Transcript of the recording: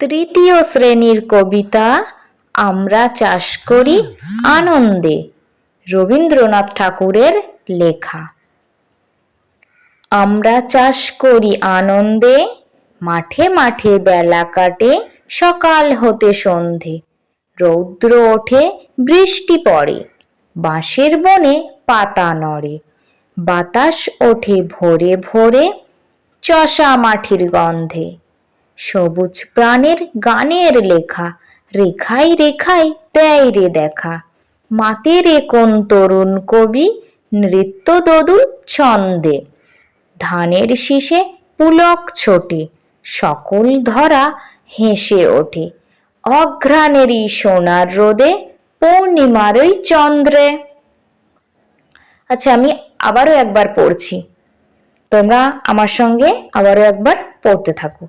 তৃতীয় শ্রেণীর কবিতা আমরা চাষ করি আনন্দে, রবীন্দ্রনাথ ঠাকুরের লেখা। আমরা চাষ করি আনন্দে, মাঠে মাঠে বেলা কাটে, সকাল হতে সন্ধে। রৌদ্র ওঠে, বৃষ্টি পড়ে, বাঁশের বনে পাতা নড়ে। বাতাস ওঠে ভোরে ভোরে, চষা মাটির গন্ধে। সবুজ প্রাণের গানের লেখা, রেখায় রেখায় দেয় রে দেখা। মাতে রে কোন তরুণ কবি, নৃত্য দোদুল ছন্দে। ধানের শীষে পুলক ছোটে, সকল ধরা হেসে ওঠে। অঘ্রাণেরই সোনার রোদে, পূর্ণিমারই চন্দ্রে। আচ্ছা, আমি আবারও একবার পড়ছি, তোমরা আমার সঙ্গে আবারও একবার পড়তে থাকো।